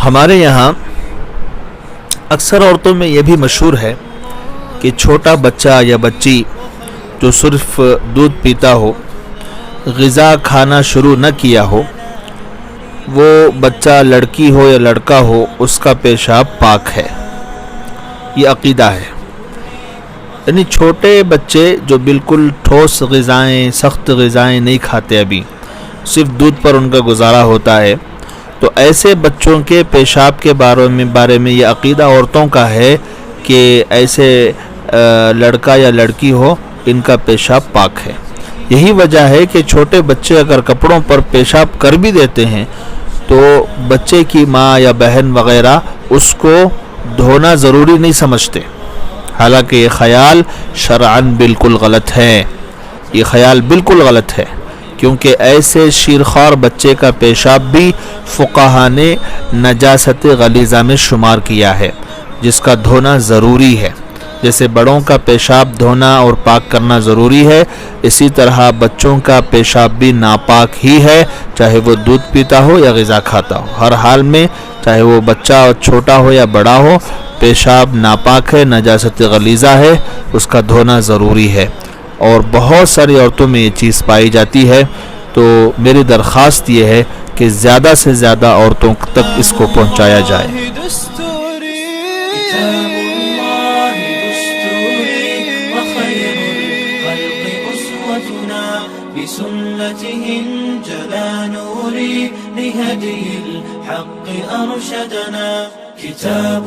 ہمارے یہاں اکثر عورتوں میں یہ بھی مشہور ہے کہ چھوٹا بچہ یا بچی جو صرف دودھ پیتا ہو، غذا کھانا شروع نہ کیا ہو، وہ بچہ لڑکی ہو یا لڑکا ہو، اس کا پیشاب پاک ہے. یہ عقیدہ ہے. یعنی چھوٹے بچے جو بالکل ٹھوس غذائیں، سخت غذائیں نہیں کھاتے، ابھی صرف دودھ پر ان کا گزارا ہوتا ہے، تو ایسے بچوں کے پیشاب کے بارے میں یہ عقیدہ عورتوں کا ہے کہ ایسے لڑکا یا لڑکی ہو، ان کا پیشاب پاک ہے. یہی وجہ ہے کہ چھوٹے بچے اگر کپڑوں پر پیشاب کر بھی دیتے ہیں تو بچے کی ماں یا بہن وغیرہ اس کو دھونا ضروری نہیں سمجھتے. حالانکہ یہ خیال شرعاً بالکل غلط ہے. یہ خیال بالکل غلط ہے، کیونکہ ایسے شیرخوار بچے کا پیشاب بھی فقہا نے نجاست غلیظہ میں شمار کیا ہے، جس کا دھونا ضروری ہے. جیسے بڑوں کا پیشاب دھونا اور پاک کرنا ضروری ہے، اسی طرح بچوں کا پیشاب بھی ناپاک ہی ہے، چاہے وہ دودھ پیتا ہو یا غذا کھاتا ہو. ہر حال میں چاہے وہ بچہ چھوٹا ہو یا بڑا ہو، پیشاب ناپاک ہے، نجاست غلیظہ ہے، اس کا دھونا ضروری ہے. اور بہت ساری عورتوں میں یہ چیز پائی جاتی ہے. تو میری درخواست یہ ہے کہ زیادہ سے زیادہ عورتوں تک اس کو پہنچایا جائے. بسنته انجلى نوري لهدي الحق أرشدنا. كتاب